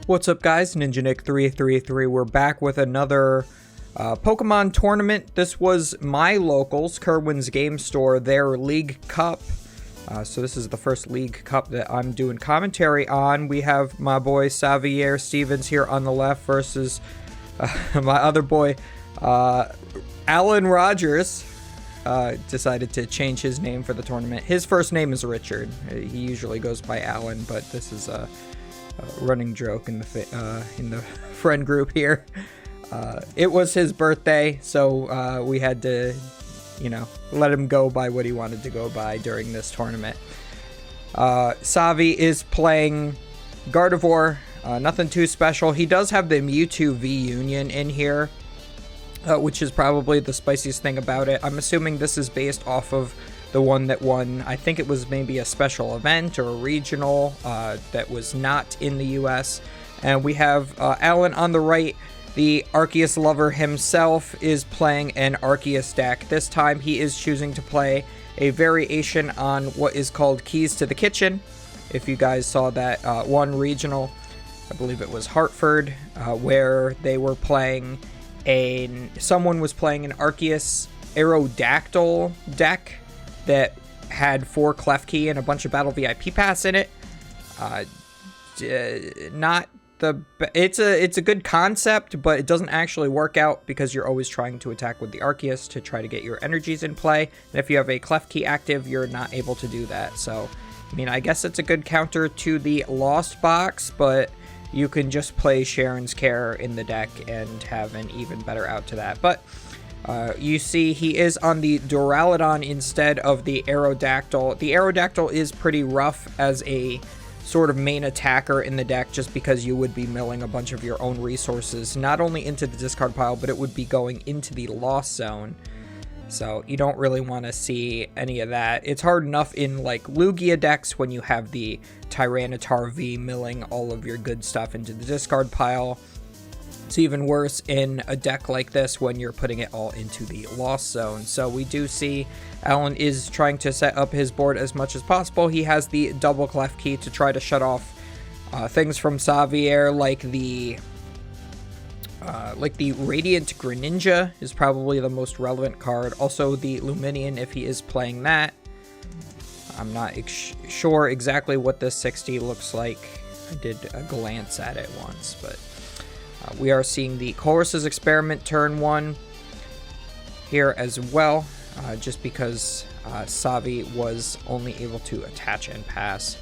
What's up, guys? Ninja Nick 333. We're back with another Pokemon tournament. This was my locals, KirwansGameStore, their League Cup. So this is the first League Cup that I'm doing commentary on. We have my boy Xavier Stevens here on the left versus my other boy, Alan Rogers. Decided to change his name for the tournament. His first name is Richard. He usually goes by Alan, but this is a running joke in the friend group here. It was his birthday, so we had to, let him go by what he wanted to go by during this tournament. Savi is playing Gardevoir. Nothing too special. He does have the Mewtwo V Union in here, which is probably the spiciest thing about it. I'm assuming this is based off of the one that won, I think it was maybe a special event or a regional that was not in the US. And we have Alan on the right. The Arceus lover himself is playing an Arceus deck. This time he is choosing to play a variation on what is called Keys to the Kitchen. If you guys saw that one regional, I believe it was Hartford, where they were playing someone was playing an Arceus Aerodactyl deck that had 4 Klefki and a bunch of Battle VIP Pass in it. It's a good concept, but it doesn't actually work out because you're always trying to attack with the Arceus to try to get your energies in play. And if you have a Klefki active, you're not able to do that. So, I guess it's a good counter to the Lost Box, but you can just play Sharon's Care in the deck and have an even better out to that. But you see he is on the Duraludon instead of the Aerodactyl. The Aerodactyl is pretty rough as a sort of main attacker in the deck just because you would be milling a bunch of your own resources, not only into the discard pile, but it would be going into the lost zone. So you don't really want to see any of that. It's hard enough in like Lugia decks when you have the Tyranitar V milling all of your good stuff into the discard pile. It's even worse in a deck like this when you're putting it all into the lost zone. So we do see Alan is trying to set up his board as much as possible. He has the double Klefki to try to shut off things from Xavier, like the Radiant Greninja is probably the most relevant card. Also the Luminion if he is playing that. I'm not sure exactly what this 60 looks like. I did a glance at it once, but we are seeing the Chorus's Experiment turn 1 here as well, just because Savi was only able to attach and pass.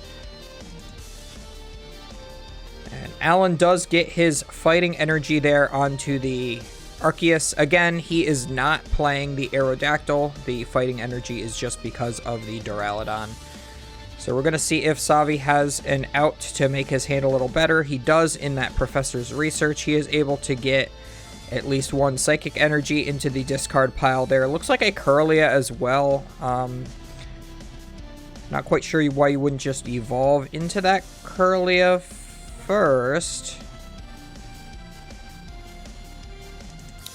And Alan does get his fighting energy there onto the Arceus. Again, he is not playing the Aerodactyl. The fighting energy is just because of the Duraludon. So we're going to see if Savi has an out to make his hand a little better. He does in that Professor's Research. He is able to get at least 1 Psychic Energy into the discard pile there. It looks like a Kirlia as well. Not quite sure why you wouldn't just evolve into that Kirlia first.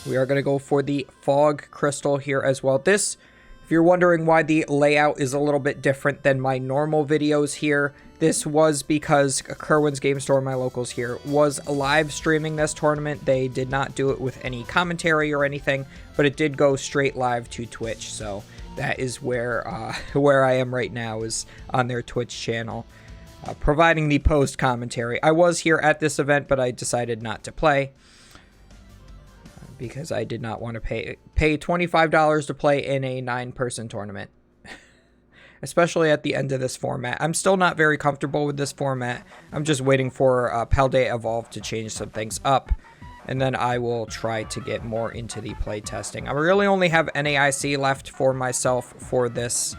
We are going to go for the Fog Crystal here as well. This, if you're wondering why the layout is a little bit different than my normal videos here, this was because KirwansGameStore, my locals here, was live streaming this tournament. They did not do it with any commentary or anything, but it did go straight live to Twitch. So that is where I am right now, is on their Twitch channel, providing the post commentary. I was here at this event, but I decided not to play, because I did not want to pay $25 to play in a 9-person tournament, especially at the end of this format. I'm still not very comfortable with this format. I'm just waiting for Paldea Evolve to change some things up, and then I will try to get more into the play testing. I really only have NAIC left for myself for this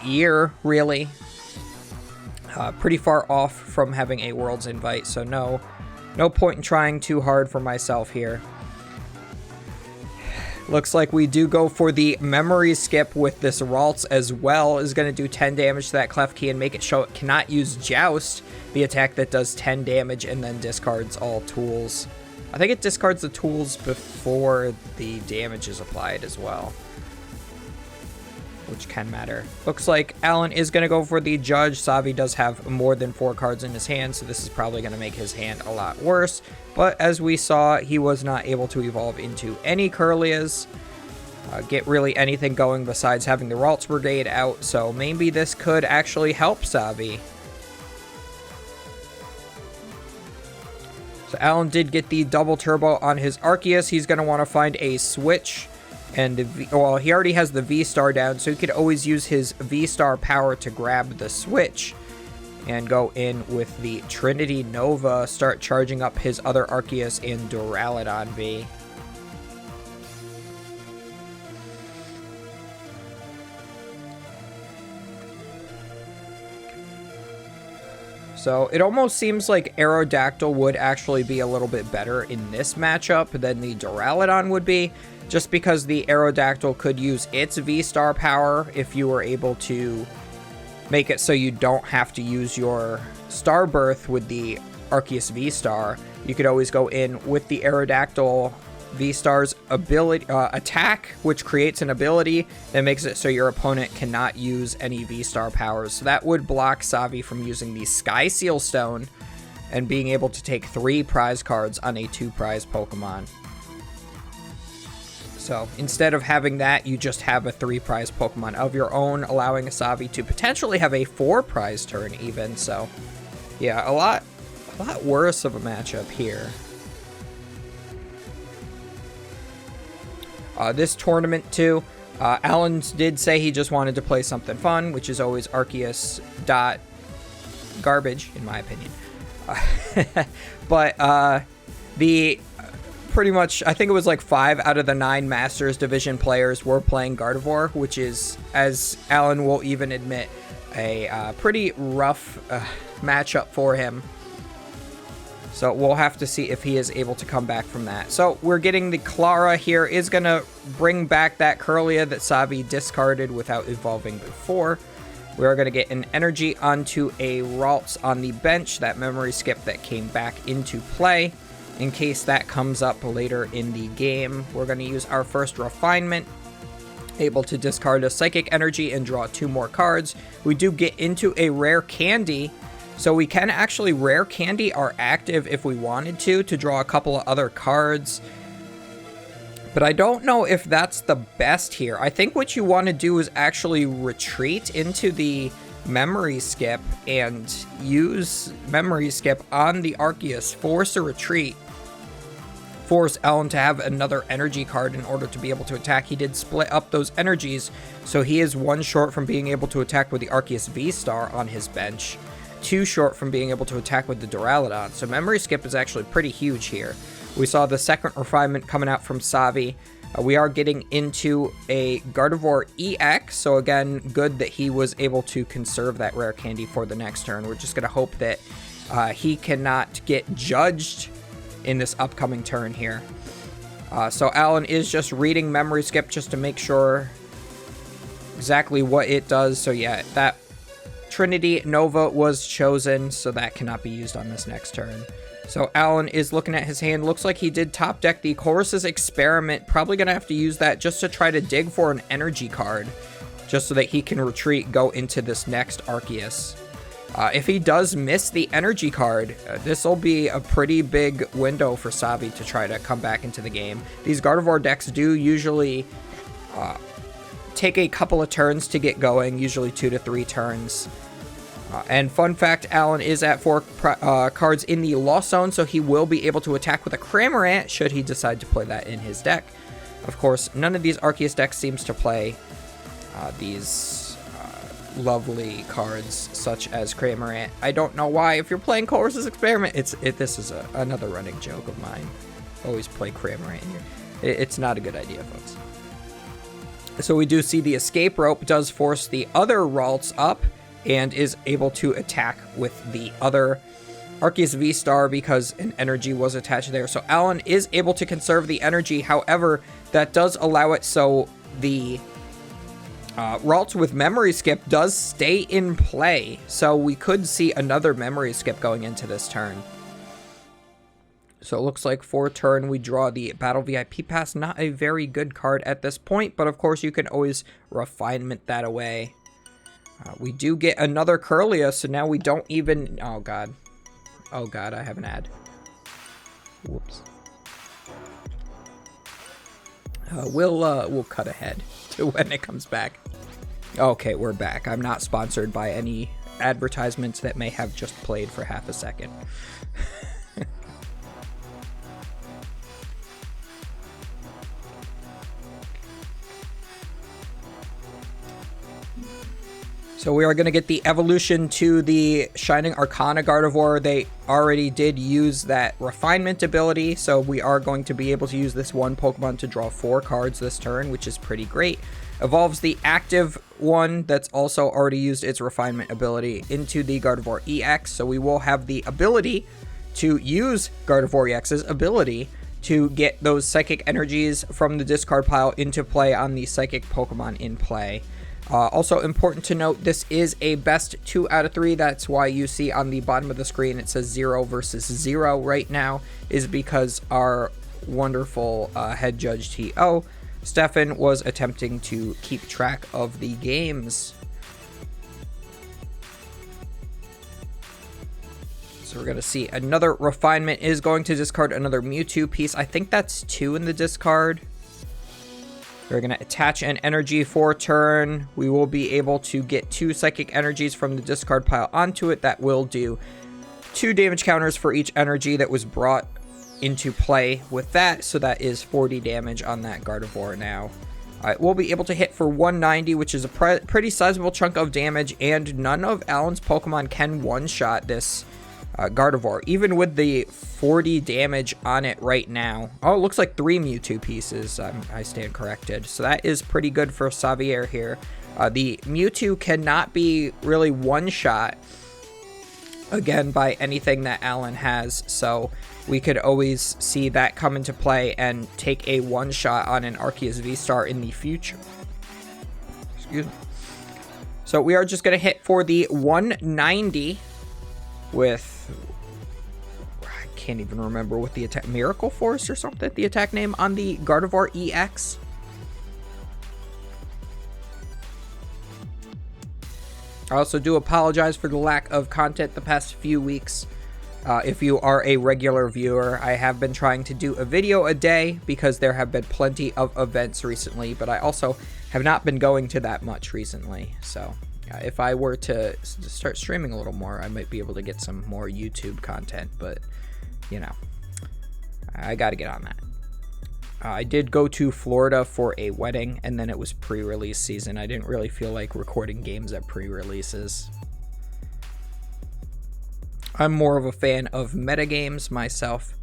year, really. Pretty far off from having a Worlds invite, so no point in trying too hard for myself here. Looks like we do go for the memory skip with this Ralts as well. Is going to do 10 damage to that Klefki and make it show it cannot use Joust, the attack that does 10 damage and then discards all tools. I think it discards the tools before the damage is applied as well. which can matter. Looks like Alan is going to go for the Judge. Savi does have more than 4 cards in his hand, so this is probably going to make his hand a lot worse. But as we saw, he was not able to evolve into any Kirlias, get really anything going besides having the Ralts Brigade out, so maybe this could actually help Savi. So Alan did get the double turbo on his Arceus. He's going to want to find a switch. And, well, he already has the V-Star down, so he could always use his V-Star power to grab the switch and go in with the Trinity Nova, start charging up his other Arceus and Duraludon V. So it almost seems like Aerodactyl would actually be a little bit better in this matchup than the Duraludon would be, just because the Aerodactyl could use its V-Star power if you were able to make it so you don't have to use your Star Birth with the Arceus V-Star. You could always go in with the Aerodactyl V-Star's ability attack, which creates an ability that makes it so your opponent cannot use any V-Star powers. So that would block Savi from using the Sky Seal Stone and being able to take 3 prize cards on a 2 prize Pokemon. So instead of having that, you just have a 3 prize Pokemon of your own, allowing Savi to potentially have a 4 prize turn even. So yeah, a lot worse of a matchup here. This tournament too, Alan did say he just wanted to play something fun, which is always Arceus dot garbage in my opinion. But the pretty much, I think it was like 5 out of the 9 Masters Division players were playing Gardevoir, which is, as Alan will even admit, a pretty rough matchup for him. So we'll have to see if he is able to come back from that. So we're getting the Clara here, is going to bring back that Kirlia that Savi discarded without evolving before. We are going to get an energy onto a Ralts on the bench, that memory skip that came back into play. In case that comes up later in the game, we're going to use our first refinement, able to discard a Psychic Energy and draw 2 more cards. We do get into a rare candy, so we can actually rare candy our active if we wanted to draw a couple of other cards. But I don't know if that's the best here. I think what you want to do is actually retreat into the memory skip and use memory skip on the Arceus, force a retreat, force Alan to have another energy card in order to be able to attack. He did split up those energies, so he is 1 short from being able to attack with the Arceus V-Star on his bench, 2 short from being able to attack with the Duraludon. So memory skip is actually pretty huge here. We saw the second refinement coming out from Savi. We are getting into a Gardevoir EX, so again, good that he was able to conserve that rare candy for the next turn. We're just going to hope that he cannot get judged in this upcoming turn here. So Alan is just reading memory skip just to make sure exactly what it does. So yeah, that Trinity Nova was chosen, so that cannot be used on this next turn. So Alan is looking at his hand. Looks like he did top deck the Chorus's Experiment. Probably going to have to use that just to try to dig for an energy card, just so that he can retreat, go into this next Arceus. If he does miss the energy card, this will be a pretty big window for Savi to try to come back into the game. These Gardevoir decks do usually take a couple of turns to get going, usually 2 to 3 turns. And fun fact, Alan is at 4 cards in the Lost Zone, so he will be able to attack with a Cramorant should he decide to play that in his deck. Of course, none of these Arceus decks seems to play these lovely cards such as Cramorant. I don't know why. If you're playing Chorus's Experiment, this is another running joke of mine. Always play Cramorant in here. It's not a good idea, folks. So we do see the Escape Rope does force the other Ralts up and is able to attack with the other Arceus V-Star because an energy was attached there. So Alan is able to conserve the energy. However, that does allow it so the Ralts with memory skip does stay in play. So we could see another memory skip going into this turn. So it looks like for turn we draw the Battle VIP Pass. Not a very good card at this point, but of course you can always refinement that away. We do get another Curlia, so now we don't even... Oh god. Oh god, I have an ad. Whoops. We'll cut ahead to when it comes back. Okay, we're back. I'm not sponsored by any advertisements that may have just played for half a second. So we are going to get the evolution to the Shining Arcana Gardevoir. They already did use that refinement ability, so we are going to be able to use this one Pokemon to draw 4 cards this turn, which is pretty great. Evolves the active one that's also already used its refinement ability into the Gardevoir EX, so we will have the ability to use Gardevoir EX's ability to get those psychic energies from the discard pile into play on the psychic Pokemon in play. Also important to note, this is a best 2 out of 3. That's why you see on the bottom of the screen it says 0 versus 0 right now, is because our wonderful head judge T.O. Stefan was attempting to keep track of the games. So we're going to see another refinement is going to discard another Mewtwo piece. I think that's 2 in the discard. We're going to attach an energy for turn. We will be able to get 2 psychic energies from the discard pile onto it. That will do 2 damage counters for each energy that was brought into play with that. So that is 40 damage on that Gardevoir now. We'll be able to hit for 190, which is a pretty sizable chunk of damage. And none of Alan's Pokemon can one-shot this Gardevoir, even with the 40 damage on it right now. Oh, it looks like 3 Mewtwo pieces. I stand corrected. So that is pretty good for Xavier here. The Mewtwo cannot be really one-shot, again, by anything that Alan has. So we could always see that come into play and take a one-shot on an Arceus V-Star in the future. Excuse me. So we are just going to hit for the 190 with... can't even remember what the attack, Miracle Force or something, the attack name on the Gardevoir EX. I also do apologize for the lack of content the past few weeks. If you are a regular viewer, I have been trying to do a video a day because there have been plenty of events recently, but I also have not been going to that much recently. So if I were to start streaming a little more, I might be able to get some more YouTube content, but you know, I got to get on that. I did go to Florida for a wedding, and then it was pre-release season. I didn't really feel like recording games at pre-releases. I'm more of a fan of metagames myself.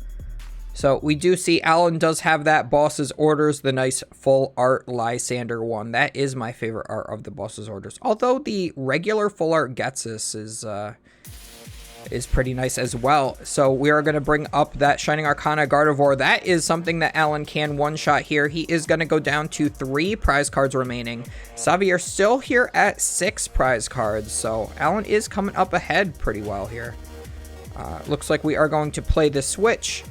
So we do see Alan does have that Boss's Orders, the nice full art Lysander one. That is my favorite art of the Boss's Orders. Although the regular full art Getsus is pretty nice as well. So we are going to bring up that Shining Arcana Gardevoir. That is something that Alan can one-shot here. He is going to go down to 3 prize cards remaining. Xavier still here at 6 prize cards, so Alan is coming up ahead pretty well here. Looks like we are going to play the switch.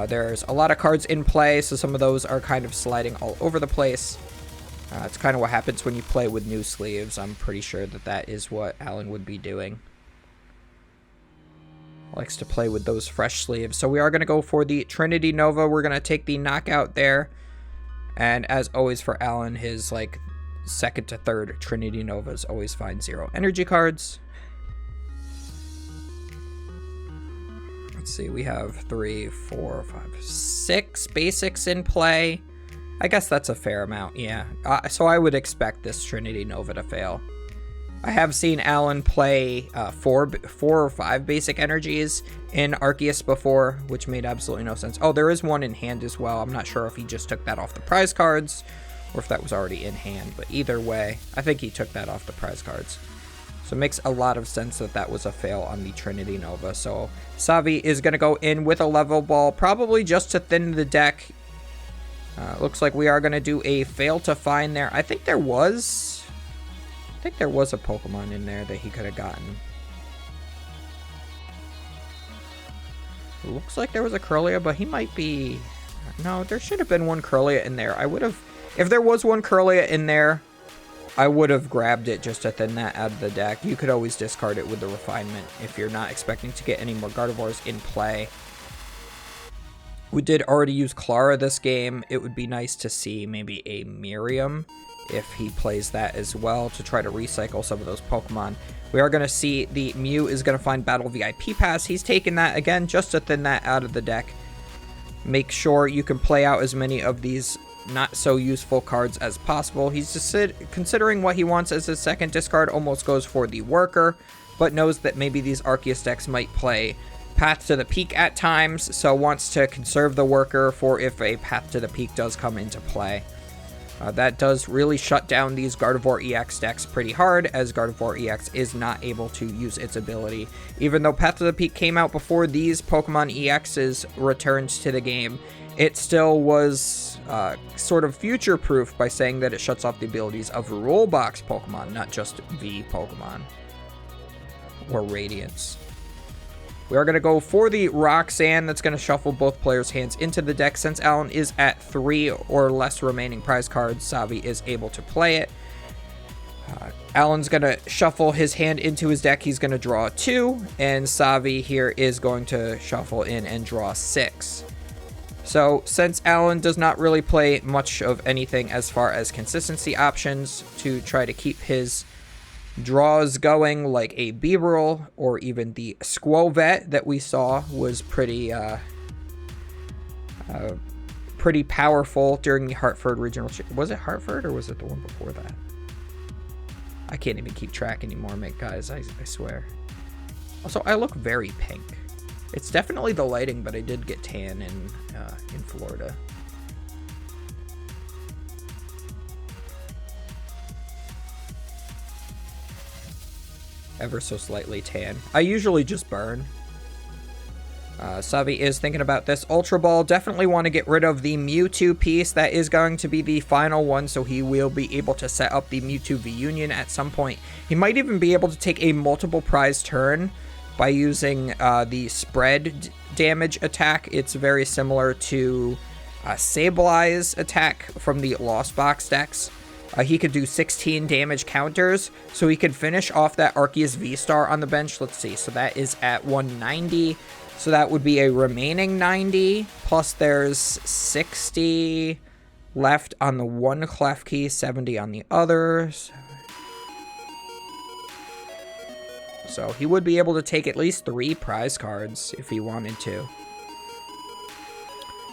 There's a lot of cards in play, so some of those are kind of sliding all over the place. It's kind of what happens when you play with new sleeves. I'm pretty sure that that is what Alan would be doing. Likes to play with those fresh sleeves. So we are going to go for the Trinity Nova. We're going to take the knockout there. And as always for Alan, his like 2nd to 3rd Trinity Novas always find 0 energy cards. Let's see, we have 3, 4, 5, 6 basics in play. I guess that's a fair amount, yeah. So I would expect this Trinity Nova to fail. I have seen Alan play 4 or 5 basic energies in Arceus before, which made absolutely no sense. Oh, there is one in hand as well. I'm not sure if he just took that off the prize cards or if that was already in hand, but either way, I think he took that off the prize cards. So it makes a lot of sense that that was a fail on the Trinity Nova. So Savi is going to go in with a level ball, probably just to thin the deck. Looks like we are going to do a fail to find there. I think there was a Pokemon in there that he could have gotten. Looks like there was a Kirlia, but he might be... No, there should have been one Kirlia in there. I would have... If there was one Kirlia in there, I would have grabbed it just to thin that out of the deck. You could always discard it with the Refinement if you're not expecting to get any more Gardevoirs in play. We did already use Clara this game. It would be nice to see maybe a Miriam if he plays that as well to try to recycle some of those Pokemon. We are going to see the Mew is going to find Battle VIP Pass. He's taking that again just to thin that out of the deck. Make sure you can play out as many of these not so useful cards as possible. He's just considering what he wants as his second discard, almost goes for the Worker, but knows that maybe these Arceus decks might play Path to the Peak at times, so wants to conserve the Worker for if a Path to the Peak does come into play. That does really shut down these Gardevoir EX decks pretty hard, as Gardevoir EX is not able to use its ability. Even though Path to the Peak came out before these Pokemon EXs returned to the game, it still was sort of future-proof by saying that it shuts off the abilities of Rule Box Pokemon, not just V Pokemon or Radiance. We are going to go for the Roxanne. That's going to shuffle both players' hands into the deck. Since Alan is at 3 or less remaining prize cards, Savi is able to play it. Alan's going to shuffle his hand into his deck. He's going to draw 2, and Savi here is going to shuffle in and draw 6. So since Alan does not really play much of anything as far as consistency options to try to keep his draws going, like a Beeble or even the Squovet that we saw was pretty powerful during the Hartford Regional. Was it Hartford or was it the one before that? I can't even keep track anymore, guys. I swear. Also, I look very pink. It's definitely the lighting, but I did get tan in Florida. Ever so slightly tan. I usually just burn. Savi is thinking about this Ultra Ball. Definitely want to get rid of the Mewtwo piece. That is going to be the final one, so he will be able to set up the Mewtwo V-Union at some point. He might even be able to take a multiple prize turn by using the spread damage attack. It's very similar to Sableye's attack from the Lost Box decks. He could do 16 damage counters, so he could finish off that Arceus V-Star on the bench. Let's see, so that is at 190, so that would be a remaining 90, plus there's 60 left on the one Klefki, 70 on the others. So he would be able to take at least 3 prize cards if he wanted to.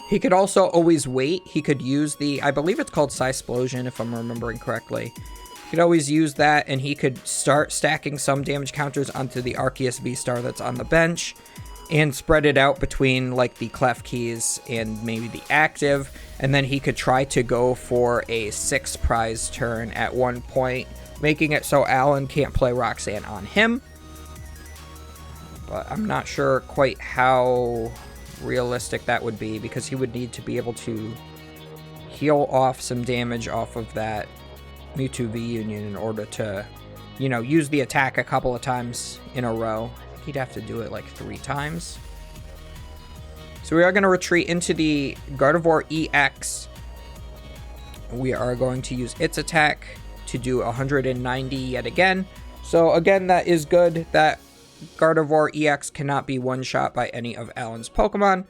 He could also always wait. He could use the, I believe it's called Psysplosion, if I'm remembering correctly. He could always use that, and he could start stacking some damage counters onto the Arceus V-Star that's on the bench, and spread it out between, like, the Klefkis and maybe the active, and then he could try to go for a 6 prize turn at one point, making it so Alan can't play Roxanne on him. But I'm not sure quite how realistic that would be, because he would need to be able to heal off some damage off of that Mewtwo V-Union in order to, you know, use the attack a couple of times in a row. I think he'd have to do it like 3 times. So we are going to retreat into the Gardevoir EX. We are going to use its attack to do 190 yet again. So again, that is good. That Gardevoir EX cannot be one-shot by any of Alan's Pokemon.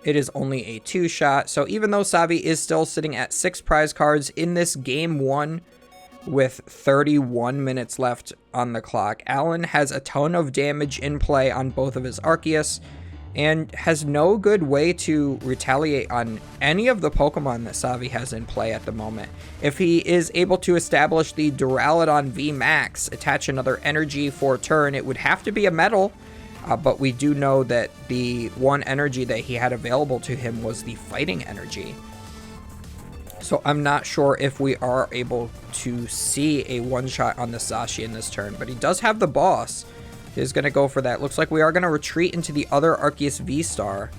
It is only a 2-shot. So even though Savi is still sitting at 6 prize cards in this game 1 with 31 minutes left on the clock, Alan has a ton of damage in play on both of his Arceus and has no good way to retaliate on any of the Pokemon that Savi has in play at the moment. If he is able to establish the Duraludon V Max, attach another energy for a turn, it would have to be a metal, but we do know that the one energy that he had available to him was the fighting energy. So I'm not sure if we are able to see a one-shot on the Sashi in this turn, but he does have the boss. Is going to go for that. Looks like we are going to retreat into the other Arceus V-Star.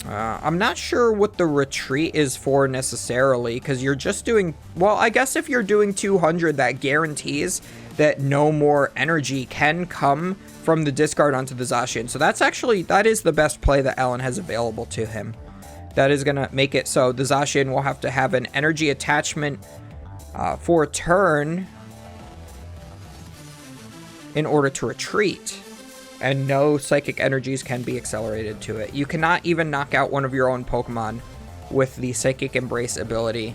I'm not sure what the retreat is for necessarily, because you're just doing... Well, I guess if you're doing 200, that guarantees that no more energy can come from the discard onto the Zacian. So that is the best play that Alan has available to him. That is going to make it so the Zacian will have to have an energy attachment for a turn in order to retreat. And no psychic energies can be accelerated to it. You cannot even knock out one of your own Pokemon with the Psychic Embrace ability,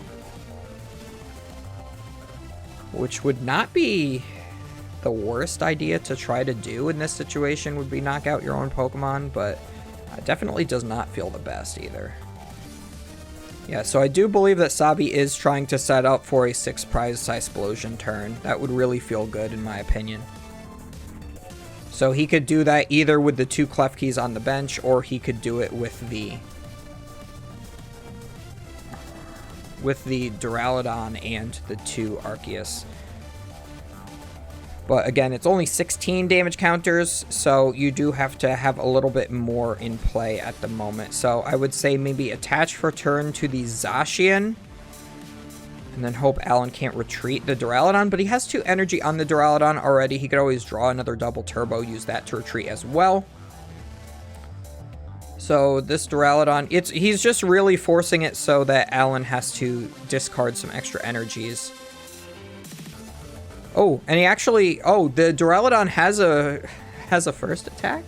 which would not be the worst idea to try to do in this situation, would be knock out your own Pokemon, but definitely does not feel the best either. Yeah, so I do believe that Sabi is trying to set up for a 6-prize Cysplosion turn. That would really feel good in my opinion. So he could do that either with the 2 Klefkis on the bench, or he could do it with the Duraludon and the 2 Arceus. But again, it's only 16 damage counters, so you do have to have a little bit more in play at the moment. So I would say maybe attach for turn to the Zacian, and then hope Alan can't retreat the Duraludon. But he has 2 energy on the Duraludon already. He could always draw another double turbo, use that to retreat as well. So this Duraludon, he's just really forcing it so that Alan has to discard some extra energies. Oh, and he actually, the Duraludon has a first attack?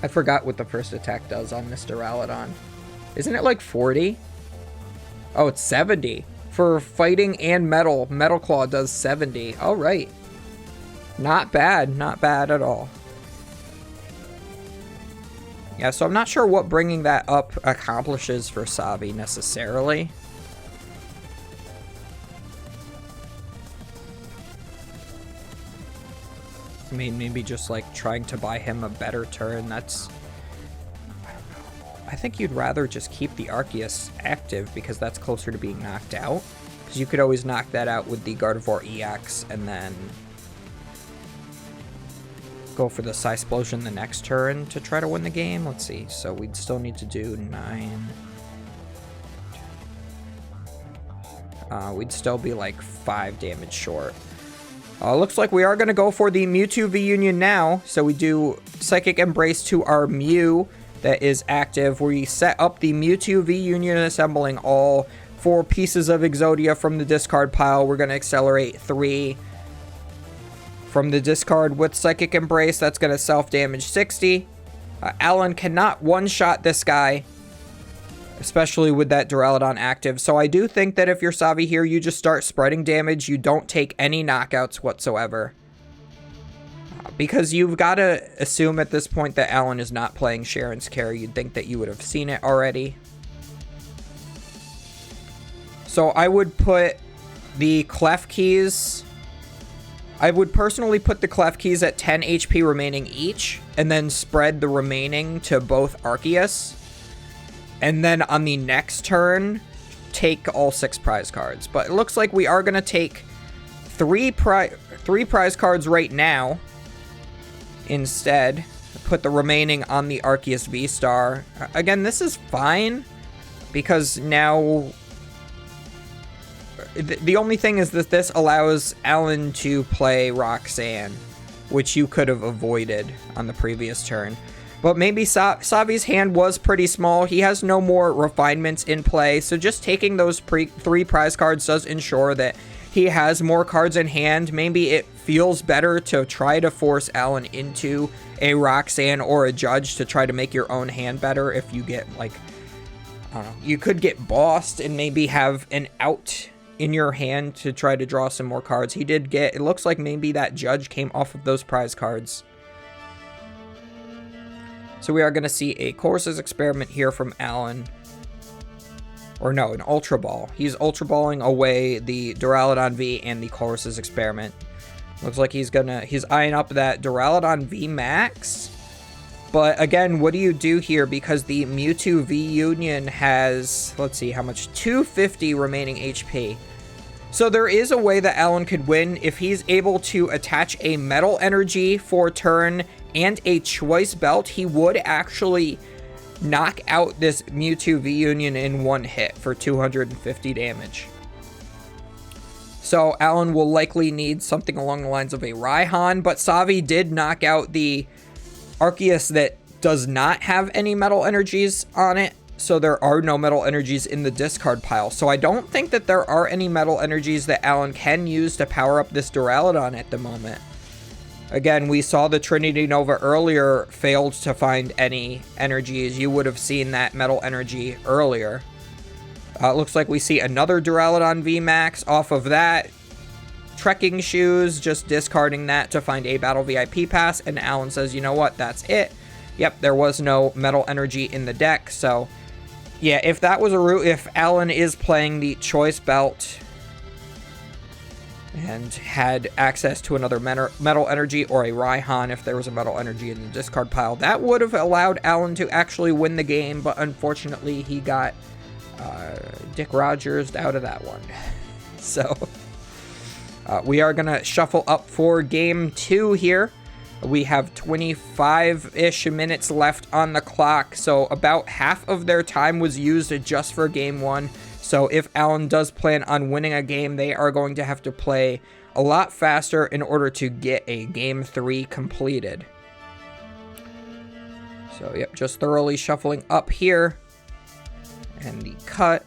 I forgot what the first attack does on this Duraludon. Isn't it like 40? Oh, it's 70. For fighting and metal, Metal Claw does 70. All right. Not bad. Not bad at all. Yeah, so I'm not sure what bringing that up accomplishes for Sabi necessarily. I mean, maybe just like trying to buy him a better turn. That's... I don't know. I think you'd rather just keep the Arceus active because that's closer to being knocked out. Because you could always knock that out with the Gardevoir EX and then go for the Cysplosion the next turn to try to win the game. Let's see. So we'd still need to do 9. We'd still be like 5 damage short. Looks like we are going to go for the Mewtwo V-Union now. So we do Psychic Embrace to our Mew that is active. We set up the Mewtwo V-Union, assembling all 4 pieces of Exodia from the discard pile. We're going to accelerate 3 from the discard with Psychic Embrace. That's going to self-damage 60. Alan cannot one-shot this guy, especially with that Duraludon active. So I do think that if you're Savi here, you just start spreading damage. You don't take any knockouts whatsoever. Because you've got to assume at this point that Alan is not playing Sharon's Care. You'd think that you would have seen it already. So I would put the Klefkis... I would personally put the Klefkis at 10 HP remaining each, and then spread the remaining to both Arceus. And then on the next turn, take all 6 prize cards. But it looks like we are going to take 3 prize cards right now. Instead, put the remaining on the Arceus V-Star. Again, this is fine, because now... The only thing is that this allows Alan to play Roxanne, which you could have avoided on the previous turn. But maybe Savi's hand was pretty small. He has no more refinements in play. So just taking those 3 prize cards does ensure that he has more cards in hand. Maybe it feels better to try to force Alan into a Roxanne or a Judge to try to make your own hand better. If you get, like, I don't know, you could get bossed and maybe have an out in your hand to try to draw some more cards. He did get, it looks like maybe that Judge came off of those prize cards. So we are going to see a Courses Experiment here from Alan. Or no, an Ultra Ball. He's Ultra Balling away the Duraludon V and the Courses Experiment. Looks like he's eyeing up that Duraludon V Max. But again, what do you do here? Because the Mewtwo V Union has, let's see, how much? 250 remaining HP. So there is a way that Alan could win if he's able to attach a Metal Energy for turn and a Choice Belt. He would actually knock out this Mewtwo V Union in one hit for 250 damage. So Alan will likely need something along the lines of a Raihan, but Savi did knock out the Arceus that does not have any metal energies on it. So there are no metal energies in the discard pile. So I don't think that there are any metal energies that Alan can use to power up this Duraludon at the moment. Again, we saw the Trinity Nova earlier failed to find any energies. You would have seen that metal energy earlier. It looks like we see another Duraludon VMAX off of that. Trekking Shoes, just discarding that to find a Battle VIP pass. And Alan says, you know what, that's it. Yep, there was no metal energy in the deck. So, yeah, if that was a route, if Alan is playing the Choice Belt and had access to another metal energy or a Raihan if there was a metal energy in the discard pile, that would have allowed Alan to actually win the game, but unfortunately he got Dick Rogers out of that one. So we are going to shuffle up for game 2 here. We have 25-ish minutes left on the clock, so about half of their time was used just for game 1. So if Alan does plan on winning a game, they are going to have to play a lot faster in order to get a game 3 completed. So, yep, just thoroughly shuffling up here. And the cut.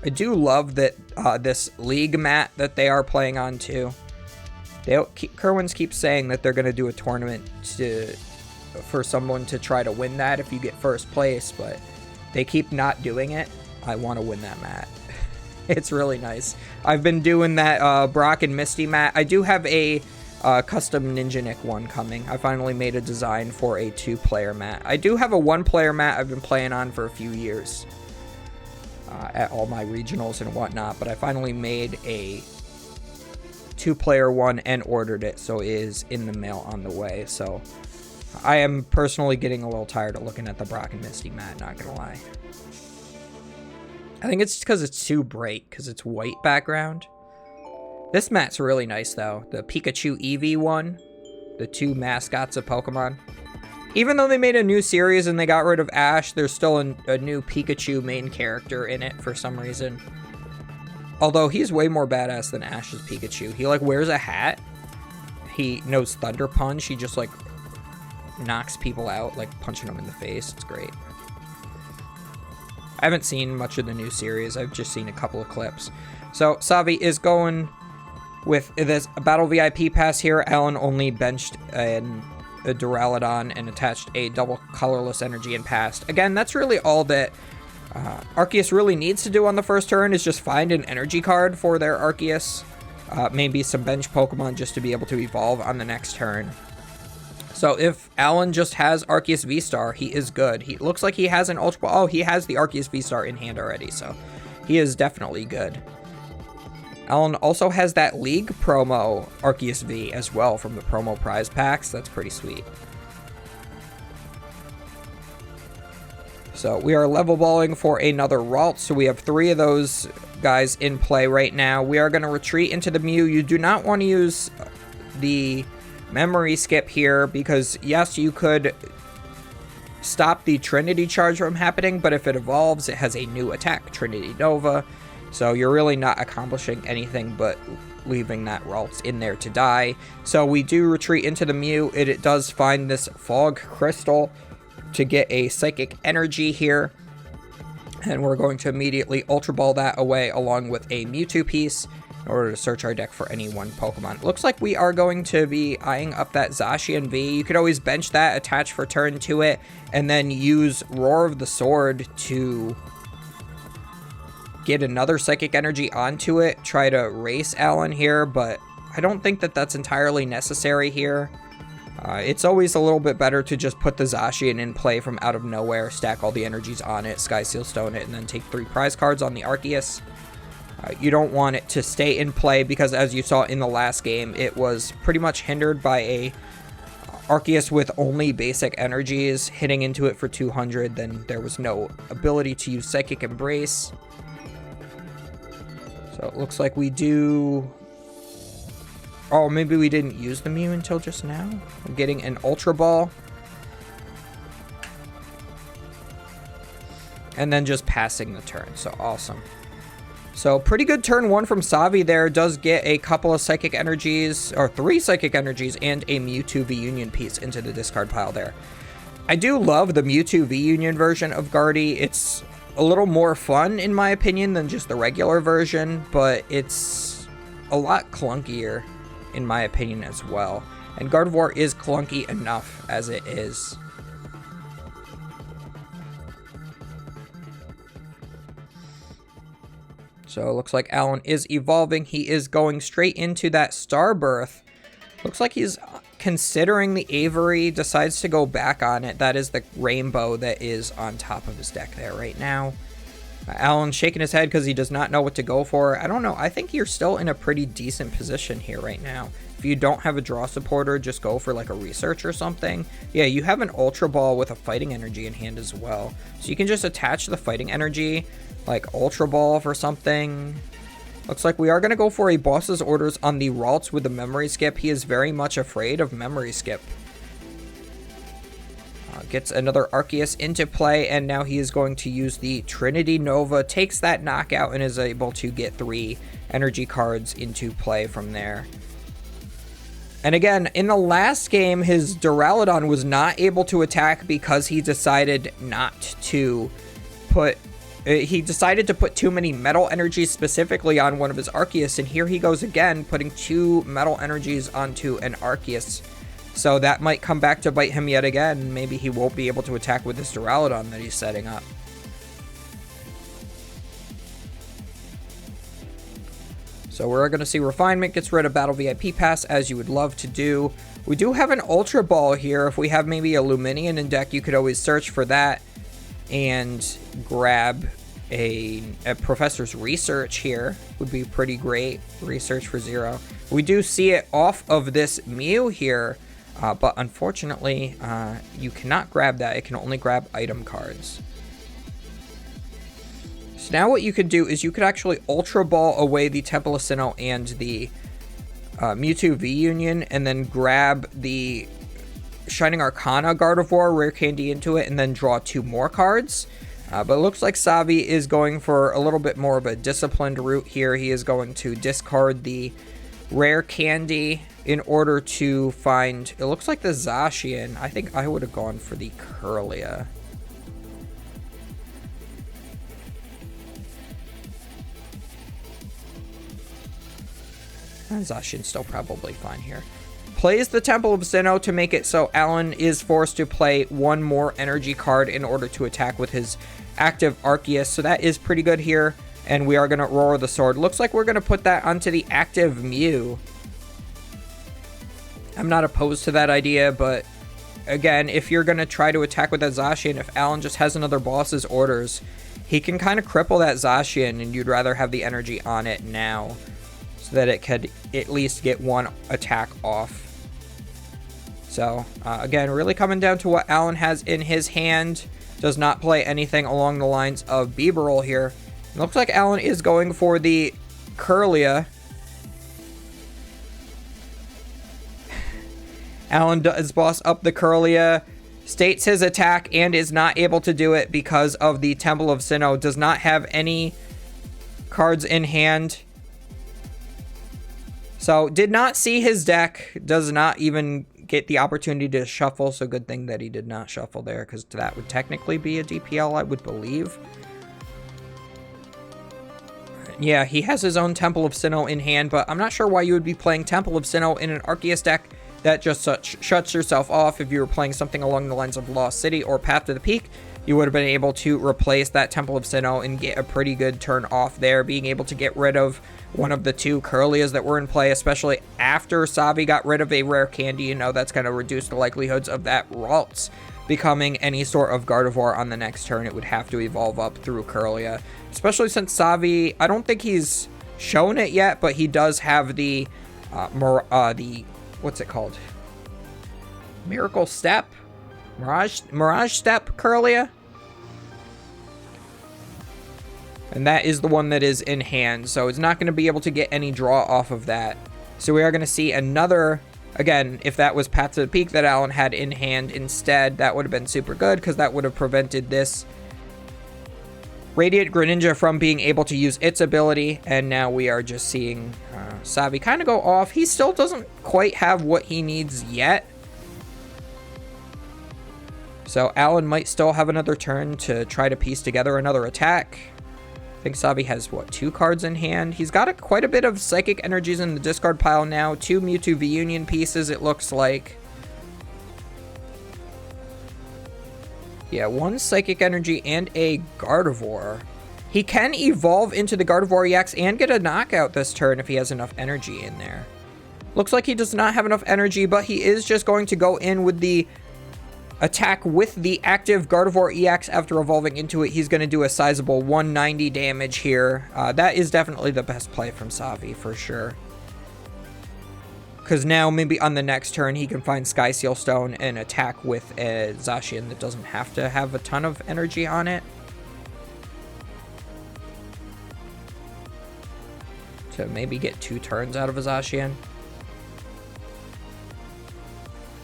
I do love that this league mat that they are playing on too. Kirwans keep saying that they're going to do a tournament for someone to try to win that if you get first place, but they keep not doing it. I want to win that mat. It's really nice. I've been doing that Brock and Misty mat. I do have a custom Ninja Nick one coming. I finally made a design for a 2-player mat. I do have a 1-player mat I've been playing on for a few years at all my regionals and whatnot, but I finally made a 2-player one and ordered it, so it is in the mail on the way. So I am personally getting a little tired of looking at the Brock and Misty mat, not gonna lie. I think it's because it's too bright, because it's white background. This mat's really nice, though. The Pikachu Eevee one. The 2 mascots of Pokemon. Even though they made a new series and they got rid of Ash, there's still a new Pikachu main character in it for some reason. Although he's way more badass than Ash's Pikachu. He, like, wears a hat. He knows Thunder Punch. He just, like, knocks people out, like, punching them in the face. It's great. I haven't seen much of the new series. I've just seen a couple of clips. So, Savi is going with this Battle VIP pass here. Alan only benched a Duraludon and attached a double colorless energy and passed. Again, that's really all that Arceus really needs to do on the first turn is just find an energy card for their Arceus. Maybe some bench Pokemon just to be able to evolve on the next turn. So if Alan just has Arceus V-Star, he is good. He looks like he has an Ultra Ball. Oh, he has the Arceus V-Star in hand already, so he is definitely good. Alan also has that League promo Arceus V as well from the promo prize packs. That's pretty sweet. So we are level balling for another Ralt. So we have 3 of those guys in play right now. We are going to retreat into the Mew. You do not want to use the memory skip here because, yes, you could stop the Trinity charge from happening, but if it evolves, it has a new attack, Trinity Nova. So you're really not accomplishing anything but leaving that Ralts in there to die. So we do retreat into the Mew. It does find this Fog Crystal to get a Psychic Energy here. And we're going to immediately Ultra Ball that away along with a Mewtwo piece in order to search our deck for any one Pokemon. Looks like we are going to be eyeing up that Zacian V. You could always bench that, attach for turn to it, and then use Roar of the Sword to get another Psychic Energy onto it. Try to race Alan here, but I don't think that that's entirely necessary here. It's always a little bit better to just put the Zacian in play from out of nowhere, stack all the energies on it, Sky Seal Stone it, and then take 3 prize cards on the Arceus. You don't want it to stay in play because, as you saw in the last game, it was pretty much hindered by a Arceus with only basic energies hitting into it for 200. Then there was no ability to use Psychic Embrace. So it looks like we do... Oh, maybe we didn't use the Mew until just now. I'm getting an Ultra Ball. And then just passing the turn. So awesome. So pretty good turn one from Savi there. Does get a couple of Psychic Energies, or 3 Psychic Energies, and a Mewtwo V-Union piece into the discard pile there. I do love the Mewtwo V-Union version of Guardy. It's a little more fun, in my opinion, than just the regular version, but it's a lot clunkier, in my opinion, as well. And Gardevoir is clunky enough as it is. So it looks like Alan is evolving. He is going straight into that Starbirth. Looks like he's considering the Avery, decides to go back on it. That is the rainbow that is on top of his deck there right now. Alan's shaking his head because he does not know what to go for. I don't know. I think you're still in a pretty decent position here right now. If you don't have a draw supporter, just go for like a research or something. Yeah, you have an Ultra Ball with a Fighting Energy in hand as well. So you can just attach the Fighting Energy, like Ultra Ball for something. Looks like we are going to go for a Boss's Orders on the Ralts with the Memory Skip. He is very much afraid of Memory Skip. Gets another Arceus into play, and now he is going to use the Trinity Nova, takes that knockout, and is able to get 3 energy cards into play from there. And again, in the last game, his Duraludon was not able to attack because he decided not to put... He decided to put too many Metal Energies specifically on one of his Arceus, and here he goes again, putting 2 Metal Energies onto an Arceus. So that might come back to bite him yet again. Maybe he won't be able to attack with this Duraludon that he's setting up. So we're going to see Refinement gets rid of Battle VIP Pass, as you would love to do. We do have an Ultra Ball here. If we have maybe a Luminion in deck, you could always search for that and grab a Professor's Research here. Would be pretty great. Research for 0. We do see it off of this Mew here. But unfortunately, you cannot grab that. It can only grab item cards. So now what you could do is you could actually Ultra Ball away the Temple of Sinnoh and the Mewtwo V-Union, and then grab the Shining Arcana Gardevoir, Rare Candy into it, and then draw 2 more cards. But it looks like Savi is going for a little bit more of a disciplined route here. He is going to discard the Rare Candy in order to find, it looks like the Zacian. I think I would have gone for the Kirlia. Zacian's still probably fine here. Plays the Temple of Sinnoh to make it so Alan is forced to play 1 more energy card in order to attack with his active Arceus. So that is pretty good here. And we are going to Roar the Sword. Looks like we're going to put that onto the active Mew. I'm not opposed to that idea, but again, if you're going to try to attack with that Zacian, if Alan just has another Boss's Orders, he can kind of cripple that Zacian, and you'd rather have the energy on it now so that it could at least get 1 attack off. So, again, really coming down to what Alan has in his hand. Does not play anything along the lines of Bibarel here. It looks like Alan is going for the Kirlia. Alan does boss up the Kirlia, states his attack, and is not able to do it because of the Temple of Sinnoh. Does not have any cards in hand. So, did not see his deck. Does not even get the opportunity to shuffle. So, good thing that he did not shuffle there, because that would technically be a DPL, I would believe. Yeah, he has his own Temple of Sinnoh in hand, but I'm not sure why you would be playing Temple of Sinnoh in an Arceus deck. That just shuts yourself off. If you were playing something along the lines of Lost City or Path to the Peak, you would have been able to replace that Temple of Sinnoh and get a pretty good turn off there, being able to get rid of one of the 2 Kirlias that were in play, especially after Savi got rid of a Rare Candy. You know, that's going to reduce the likelihoods of that Ralts becoming any sort of Gardevoir on the next turn. It would have to evolve up through Kirlia, especially since Savi, I don't think he's shown it yet, but he does have the what's it called? Miracle Step? Mirage Step Kirlia? And that is the one that is in hand, so it's not going to be able to get any draw off of that. So we are going to see another, again, if that was Path to the Peak that Alan had in hand instead, that would have been super good, because that would have prevented this Radiant Greninja from being able to use its ability, and now we are just seeing Savi kind of go off. He still doesn't quite have what he needs yet. So Alan might still have another turn to try to piece together another attack. I think Savi has, what, 2 cards in hand? He's got quite a bit of Psychic Energies in the discard pile now. 2 Mewtwo V-Union pieces, it looks like. Yeah, 1 Psychic Energy and a Gardevoir. He can evolve into the Gardevoir EX and get a knockout this turn if he has enough energy in there. Looks like he does not have enough energy, but he is just going to go in with the attack with the active Gardevoir EX after evolving into it. He's going to do a sizable 190 damage here. That is definitely the best play from Savi, for sure. Because now, maybe on the next turn, he can find Sky Seal Stone and attack with a Zacian that doesn't have to have a ton of energy on it. To maybe get 2 turns out of a Zacian.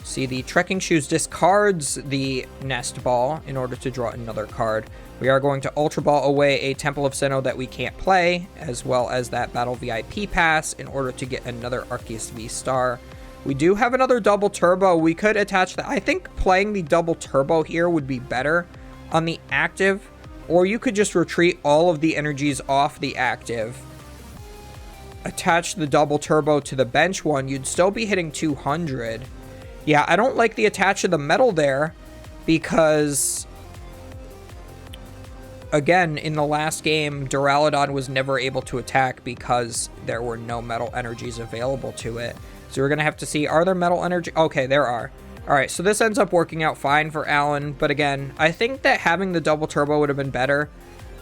See, the Trekking Shoes discards the Nest Ball in order to draw another card. We are going to Ultra Ball away a Temple of Sinnoh that we can't play, as well as that Battle VIP pass in order to get another Arceus V-Star. We do have another Double Turbo. We could attach that. I think playing the Double Turbo here would be better on the active, or you could just retreat all of the energies off the active. Attach the Double Turbo to the bench one. You'd still be hitting 200. Yeah, I don't like the attach of the metal there because, again, in the last game, Duraludon was never able to attack because there were no metal energies available to it. So we're going to have to see, are there metal energy? Okay, there are. All right, so this ends up working out fine for Alan. But again, I think that having the Double Turbo would have been better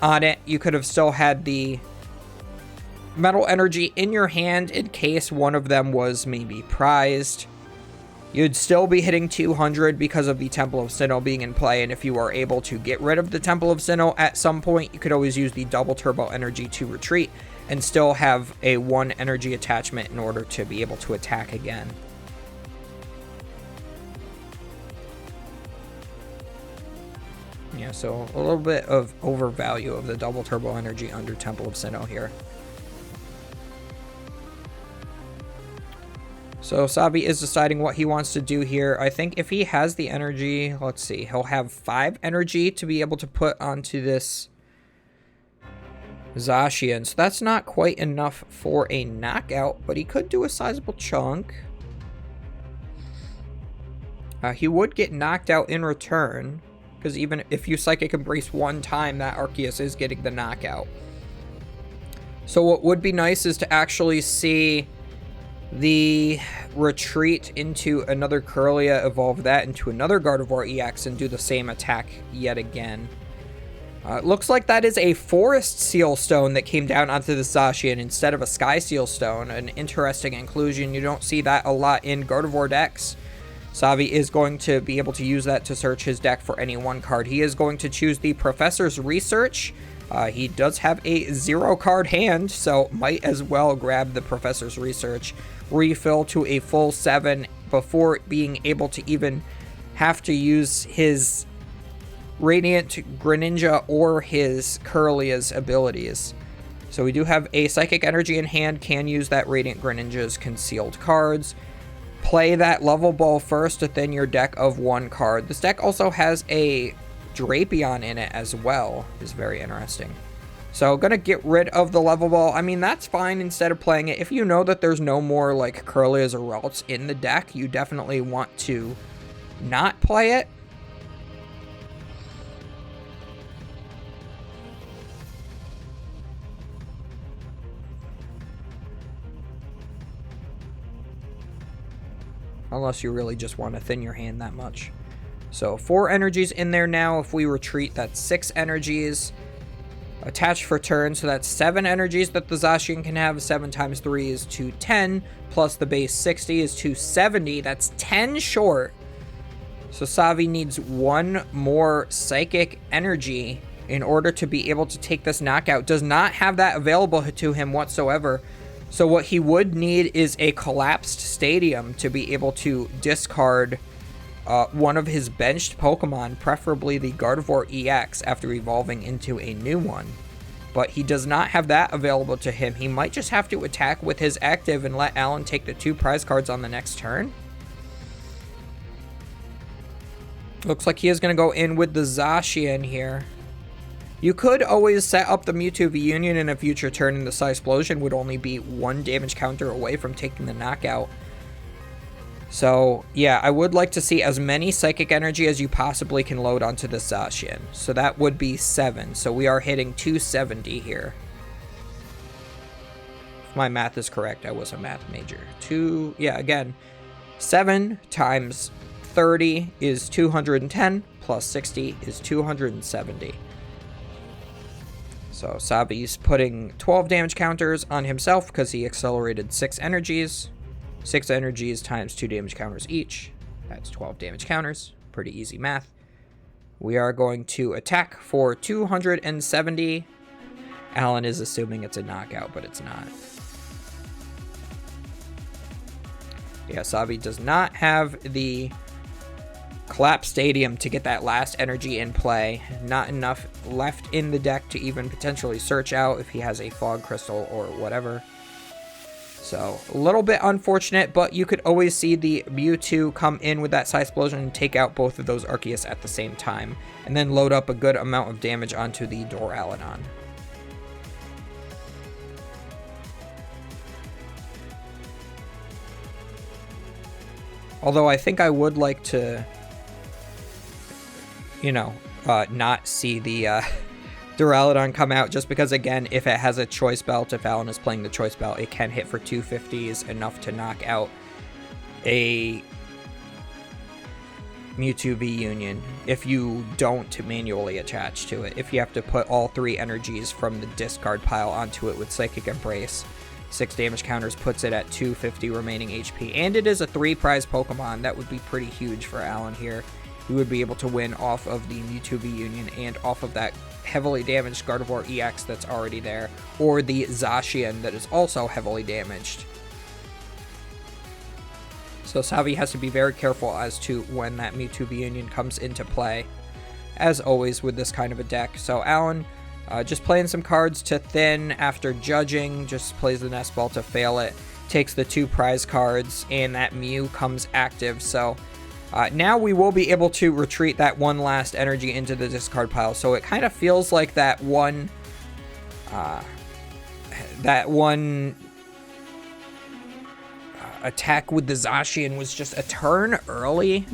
on it. You could have still had the metal energy in your hand in case one of them was maybe prized. You'd still be hitting 200 because of the Temple of Sinnoh being in play, and if you are able to get rid of the Temple of Sinnoh at some point, you could always use the Double Turbo energy to retreat and still have a 1 energy attachment in order to be able to attack again. Yeah, so a little bit of overvalue of the Double Turbo energy under Temple of Sinnoh here. So Savi is deciding what he wants to do here. I think if he has the energy, let's see, he'll have 5 energy to be able to put onto this Zacian. So that's not quite enough for a knockout, but he could do a sizable chunk. He would get knocked out in return, because even if you Psychic Embrace 1 time, that Arceus is getting the knockout. So what would be nice is to actually see the retreat into another Kirlia, evolve that into another Gardevoir EX, and do the same attack yet again. It looks like that is a Forest Seal Stone that came down onto the Zacian instead of a Sky Seal Stone. An interesting inclusion. You don't see that a lot in Gardevoir decks. Savi is going to be able to use that to search his deck for any 1 card. He is going to choose the Professor's Research. He does have a 0-card hand, so might as well grab the Professor's Research. Refill to a full 7 before being able to even have to use his Radiant Greninja or his Kirlia's abilities. So we do have a Psychic Energy in hand, can use that Radiant Greninja's concealed cards. Play that Level Ball first to thin your deck of 1 card. This deck also has a Drapion in it as well. Is very interesting. So gonna get rid of the Level Ball. I mean, that's fine instead of playing it. If you know that there's no more like Kirlias or Ralts in the deck, you definitely want to not play it. Unless you really just want to thin your hand that much. So 4 energies in there now. If we retreat, that's 6 energies. Attached for turn, so that's 7 energies that the Zacian can have. 7 times 3 is 210, plus the base 60 is 270. That's 10 short. So Savi needs 1 more Psychic Energy in order to be able to take this knockout. Does not have that available to him whatsoever. So what he would need is a Collapsed Stadium to be able to discard one of his benched Pokemon, preferably the Gardevoir EX, after evolving into a new one. But he does not have that available to him. He might just have to attack with his active and let Alan take the 2 prize cards on the next turn. Looks like he is going to go in with the Zacian here. You could always set up the Mewtwo V Union in a future turn, and the Psysplosion would only be 1 damage counter away from taking the knockout. So, yeah, I would like to see as many Psychic Energy as you possibly can load onto the Zacian. So that would be 7. So we are hitting 270 here. If my math is correct, I was a math major. 7 times 30 is 210, plus 60 is 270. So Savi's putting 12 damage counters on himself because he accelerated 6 energies. 6 energies times 2 damage counters each. That's 12 damage counters. Pretty easy math. We are going to attack for 270. Alan is assuming it's a knockout, but it's not. Yeah, Savi does not have the Collapse Stadium to get that last energy in play. Not enough left in the deck to even potentially search out if he has a Fog Crystal or whatever. So, a little bit unfortunate, but you could always see the Mewtwo come in with that Psysplosion and take out both of those Arceus at the same time, and then load up a good amount of damage onto the Duraludon. Although I think I would like to, not see the Duraludon come out, just because, again, if it has a Choice Belt, if Alan is playing the Choice Belt, it can hit for 250s, enough to knock out a Mewtwo V Union if you don't manually attach to it. If you have to put all 3 energies from the discard pile onto it with Psychic Embrace, 6 damage counters puts it at 250 remaining HP. And it is a 3 prize Pokemon. That would be pretty huge for Alan here. He would be able to win off of the Mewtwo V Union and off of that heavily damaged Gardevoir EX that's already there, or the Zacian that is also heavily damaged. So Savi has to be very careful as to when that Mewtwo V Union comes into play, as always with this kind of a deck. So Alan, just playing some cards to thin after judging, just plays the Nest Ball to fail it, takes the 2 prize cards, and that Mew comes active. So now we will be able to retreat that 1 last energy into the discard pile. So it kind of feels like that one attack with the Zacian was just a turn early.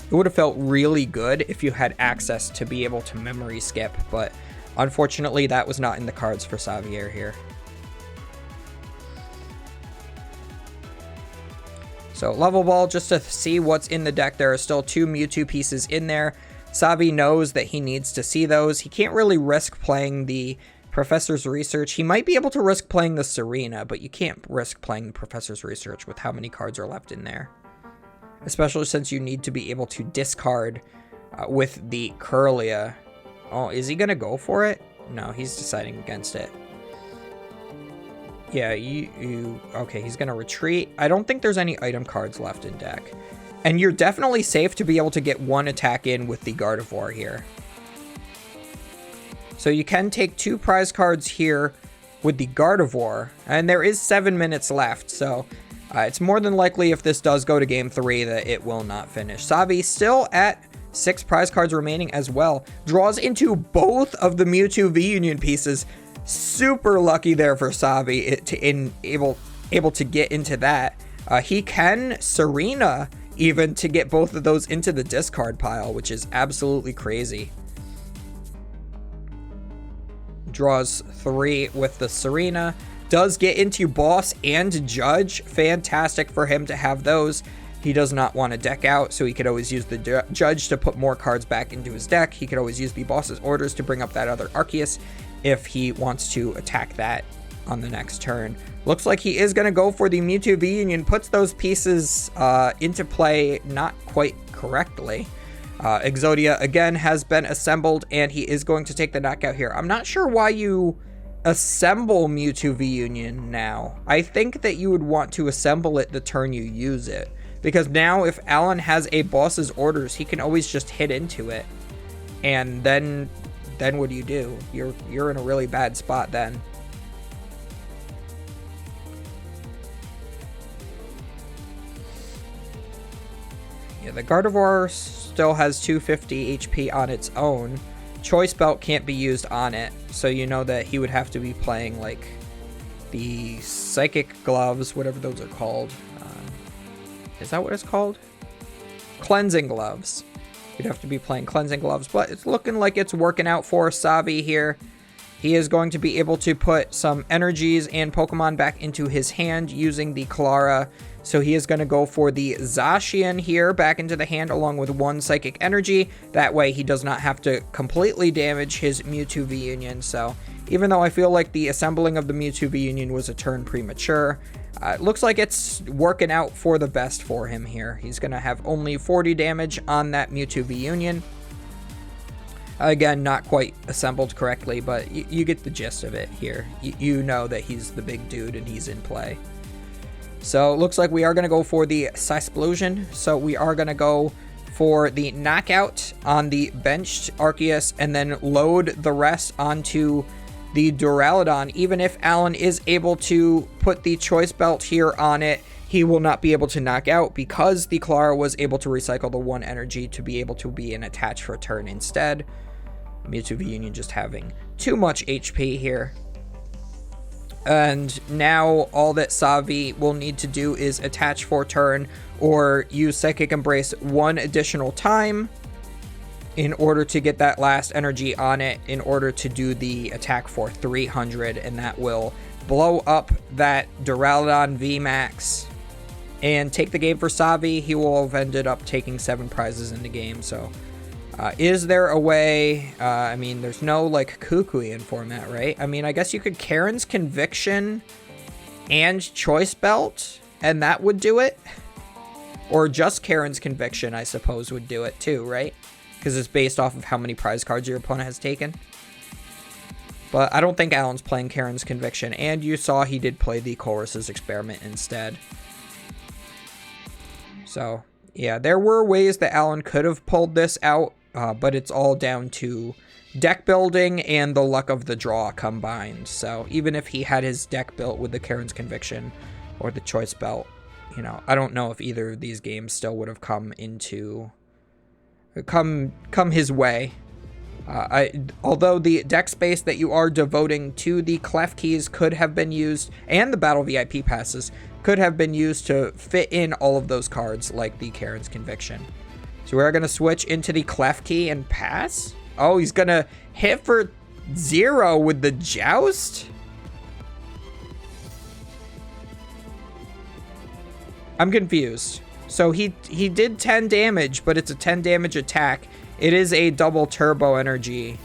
It would have felt really good if you had access to be able to memory skip, but unfortunately that was not in the cards for Xavier here. So Level Ball, just to see what's in the deck. There are still 2 Mewtwo pieces in there. Savi knows that he needs to see those. He can't really risk playing the Professor's Research. He might be able to risk playing the Serena, but you can't risk playing the Professor's Research with how many cards are left in there. Especially since you need to be able to discard with the Kirlia. Oh, is he going to go for it? No, he's deciding against it. Yeah, okay, he's going to retreat. I don't think there's any item cards left in deck. And you're definitely safe to be able to get 1 attack in with the Gardevoir here. So you can take 2 prize cards here with the Gardevoir, and there is 7 minutes left, so it's more than likely if this does go to game 3 that it will not finish. Savi still at 6 prize cards remaining as well. Draws into both of the Mewtwo V Union pieces. Super lucky there for Savi able to get into that. He can Serena even to get both of those into the discard pile, which is absolutely crazy. Draws 3 with the Serena. Does get into Boss and Judge. Fantastic for him to have those. He does not want to deck out, so he could always use the Judge to put more cards back into his deck. He could always use the Boss's Orders to bring up that other Arceus if he wants to attack that on the next turn. Looks like he is going to go for the Mewtwo V Union. Puts those pieces into play not quite correctly. Exodia, again, has been assembled, and he is going to take the knockout here. I'm not sure why you assemble Mewtwo V Union now. I think that you would want to assemble it the turn you use it, Because now if Alan has a boss's orders, he can always just hit into it. And then what do? You're in a really bad spot then. Yeah, the Gardevoir still has 250 HP on its own. Choice Belt can't be used on it, so you know that he would have to be playing like the Psychic Gloves, whatever those are called. Is that what it's called? Cleansing Gloves. You'd have to be playing Cleansing Gloves, but it's looking like it's working out for Savi here. He is going to be able to put some energies and Pokemon back into his hand using the Clara. So he is going to go for the Zacian here back into the hand along with 1 Psychic Energy. That way he does not have to completely damage his Mewtwo V-Union. So even though I feel like the assembling of the Mewtwo V-Union was a turn premature, it looks like it's working out for the best for him here. He's going to have only 40 damage on that Mewtwo V-Union. Again, not quite assembled correctly, but you get the gist of it here. You know that he's the big dude and he's in play. So it looks like we are going to go for the Cysplosion. So we are going to go for the Knockout on the benched Arceus and then load the rest onto the Duraludon. Even if Alan is able to put the Choice Belt here on it, he will not be able to knock out because the Clara was able to recycle the 1 energy to be able to be an attach for a turn instead. Mewtwo V-Union just having too much HP here. And now all that Savi will need to do is attach for turn or use Psychic Embrace 1 additional time in order to get that last energy on it in order to do the attack for 300, and that will blow up that Duraludon VMAX and take the game for Savi. He will have ended up taking 7 prizes in the game. So is there a way? I mean, there's no like Kukui in format, right? I mean, I guess you could Karen's Conviction and Choice Belt, and that would do it. Or just Karen's Conviction, I suppose, would do it too, right? Because it's based off of how many prize cards your opponent has taken. But I don't think Alan's playing Karen's Conviction, and you saw he did play the Chorus's Experiment instead. So, yeah, there were ways that Alan could have pulled this out, but it's all down to deck building and the luck of the draw combined. So even if he had his deck built with the Karen's Conviction or the Choice Belt, you know, I don't know if either of these games still would have come his way. Although the deck space that you are devoting to the Klefkis could have been used, and the Battle VIP passes could have been used to fit in all of those cards like the Karen's Conviction. So we're going to switch into the Klefki and pass. Oh, he's going to hit for 0 with the Joust? I'm confused. So he did 10 damage, but it's a 10 damage attack. It is a double turbo energy,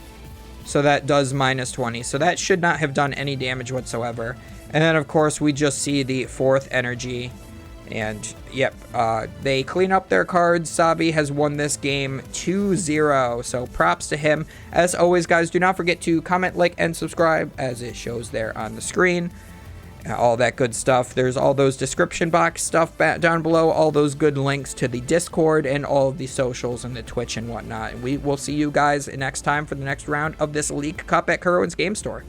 so that does minus 20. So that should not have done any damage whatsoever. And then, of course, we just see the 4th energy. And, yep, they clean up their cards. Sabi has won this game 2-0, so props to him. As always, guys, do not forget to comment, like, and subscribe, as it shows there on the screen. All that good stuff. There's all those description box stuff down below, all those good links to the Discord and all of the socials and the Twitch and whatnot. And we will see you guys next time for the next round of this League Cup at Kirwan's Game Store.